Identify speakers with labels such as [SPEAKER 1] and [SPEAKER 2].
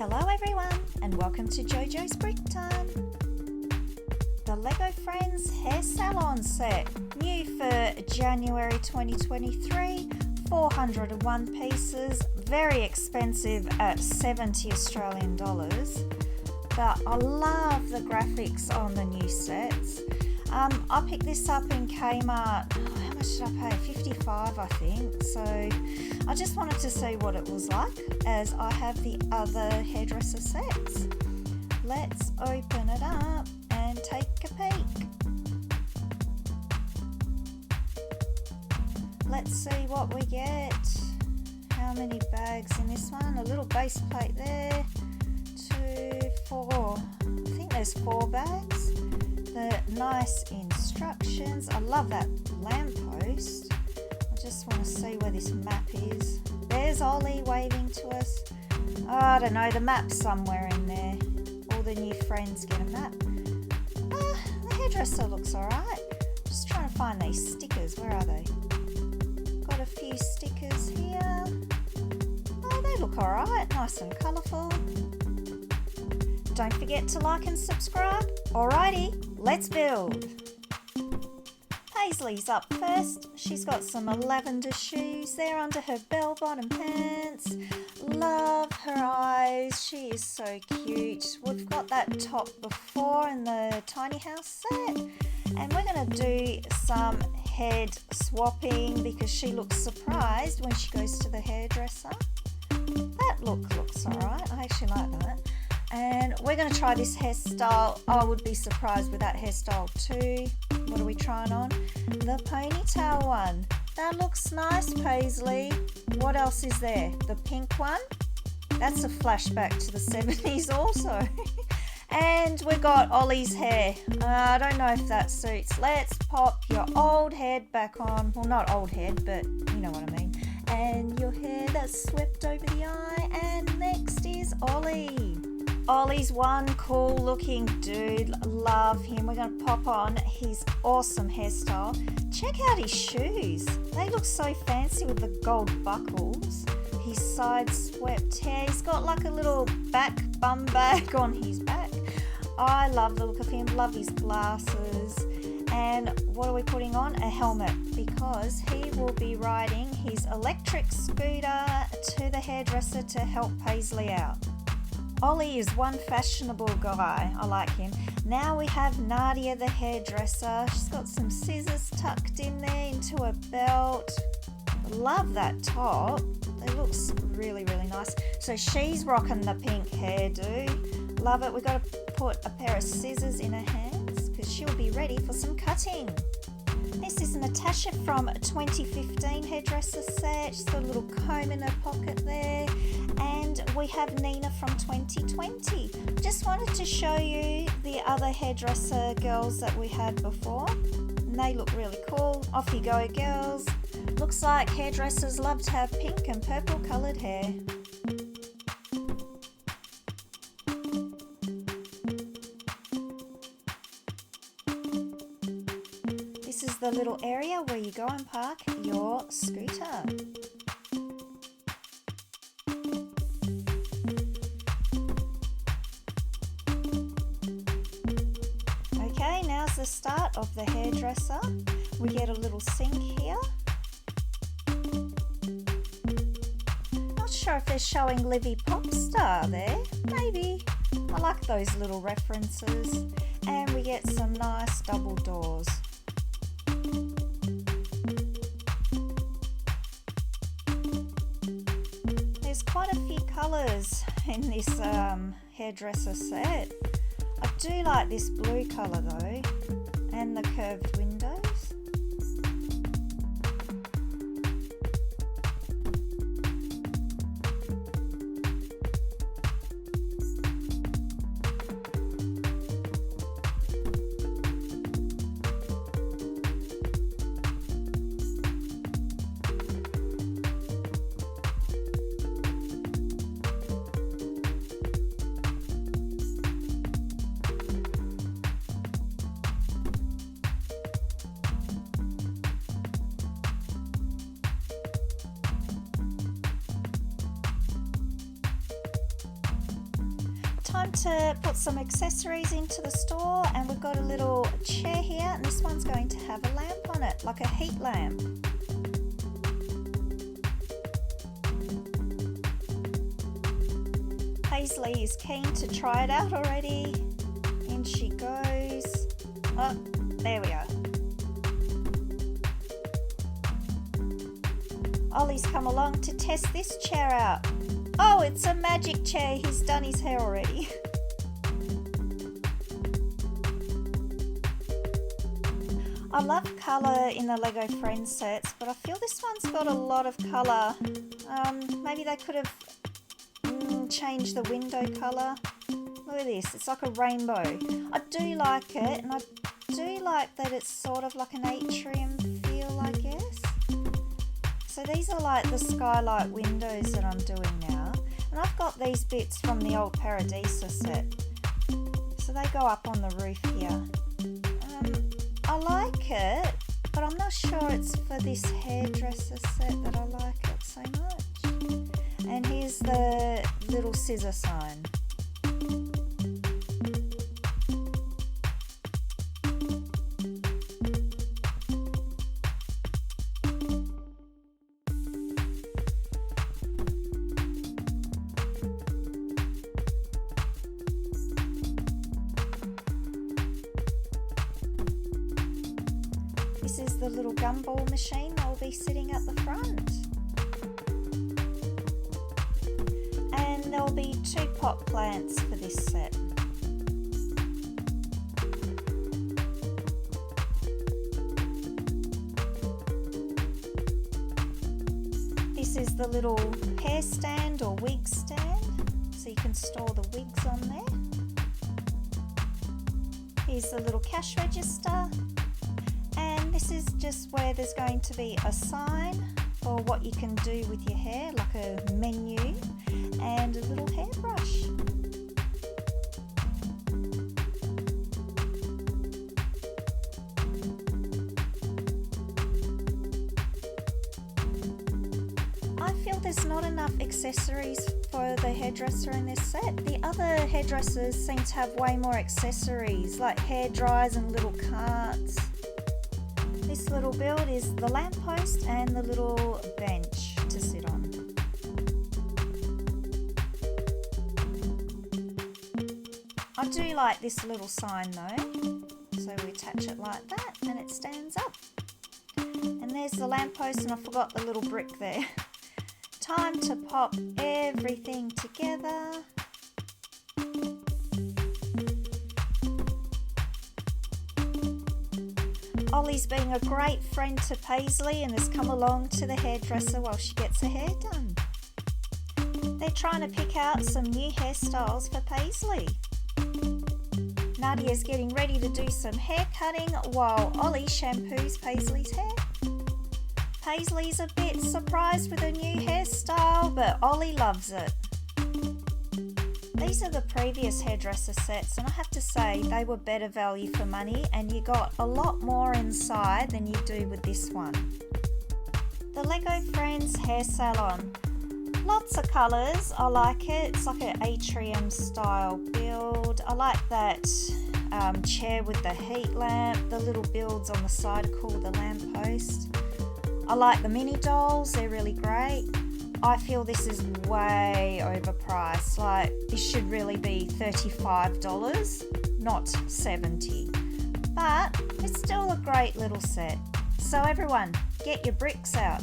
[SPEAKER 1] Hello everyone and welcome to JoJo's Brick Time. The LEGO Friends Hair Salon set, new for January 2023, 401 pieces, very expensive at 70 Australian dollars, but I love the graphics on the new sets. I picked this up in Kmart. How much did I pay? 55 I think. So I just wanted to see what it was like, as I have the other hairdresser sets. Let's open it up and take a peek. Let's see what we get. How many bags in this one? A little base plate there. 2, 4. I think there's 4 bags. The nice instructions. I love that lamppost. I just want to see where this map is. There's Ollie waving to us. Oh, I don't know, the map's somewhere in there. All the new friends get a map. The hairdresser looks alright. Just trying to find these stickers. Where are they? Got a few stickers here. Oh, they look alright. Nice and colourful. Don't forget to like and subscribe. Alrighty, let's build. Paisley's up first. She's got some lavender shoes there under her bell-bottom pants. Love her eyes. She is so cute. We've got that top before in the tiny house set. And we're going to do some head swapping because she looks surprised when she goes to the hairdresser. That looks alright. I actually like that. And we're going to try this hairstyle. I would be surprised with that hairstyle too. What are we trying on? The ponytail one. That looks nice, Paisley. What else is there? The pink one. That's a flashback to the 70s also. And we got Ollie's hair. I don't know if that suits. Let's pop your old head back on. Well, not old head, but you know what I mean. And your hair that's swept over the eye. And next is Ollie. Ollie's one cool looking dude. Love him. We're going to pop on his awesome hairstyle. Check out his shoes. They look so fancy with the gold buckles. His side swept hair. He's got like a little back bum bag on his back. I love the look of him. Love his glasses. And what are we putting on? A helmet, because he will be riding his electric scooter to the hairdresser to help Paisley out. Ollie is one fashionable guy. I like him. Now we have Nadia the hairdresser. She's got some scissors tucked in there into a belt. Love that top. It looks really, really nice. So she's rocking the pink hairdo. Love it. We've got to put a pair of scissors in her hands because she'll be ready for some cutting. This is Natasha from 2015 hairdresser set. She's got a little comb in her pocket there. And we have Nina from 2020. Just wanted to show you the other hairdresser girls that we had before. And they look really cool. Off you go, girls. Looks like hairdressers love to have pink and purple coloured hair. This is the little area where you go and park your scooter. Okay, now's the start of the hairdresser. We get a little sink here. Not sure if they're showing Livy Popstar there. Maybe. I like those little references. And we get some nice double doors. There's quite a few colours in this hairdresser set. I do like this blue colour though, and the curved windows. Time to put some accessories into the store, and we've got a little chair here, and this one's going to have a lamp on it, like a heat lamp. Paisley is keen to try it out already. In she goes. Oh, there we are. Ollie's come along to test this chair out. Oh, it's a magic chair. He's done his hair already. I love colour in the LEGO Friends sets, but I feel this one's got a lot of colour. Maybe they could have changed the window colour. Look at this, it's like a rainbow. I do like it, and I do like that it's sort of like an atrium feel, I guess. So these are like the skylight windows that I'm doing now. And I've got these bits from the old Paradisa set. So they go up on the roof here. I like it, but I'm not sure it's for this hairdresser set that I like it so much. And here's the little scissor sign. This is the little gumball machine that will be sitting at the front. And there will be 2 pot plants for this set. This is the little hair stand or wig stand, so you can store the wigs on there. Here's the little cash register. And this is just where there's going to be a sign for what you can do with your hair, like a menu, and a little hairbrush. I feel there's not enough accessories for the hairdresser in this set. The other hairdressers seem to have way more accessories, like hair dryers and little carts. This little build is the lamppost and the little bench to sit on. I do like this little sign though, so we attach it like that and it stands up. And there's the lamppost, and I forgot the little brick there. Time to pop everything together. Ollie's being a great friend to Paisley and has come along to the hairdresser while she gets her hair done. They're trying to pick out some new hairstyles for Paisley. Nadia's getting ready to do some hair cutting while Ollie shampoos Paisley's hair. Paisley's a bit surprised with her new hairstyle, but Ollie loves it. These are the previous hairdresser sets, and I have to say they were better value for money, and you got a lot more inside than you do with this one. The LEGO Friends Hair Salon. Lots of colours. I like it. It's like an atrium style build. I like that chair with the heat lamp. The little builds on the side are called the lamppost. I like the mini dolls. They're really great. I feel this is way overpriced. Like, this should really be $35, not $70. But it's still a great little set. So everyone, get your bricks out.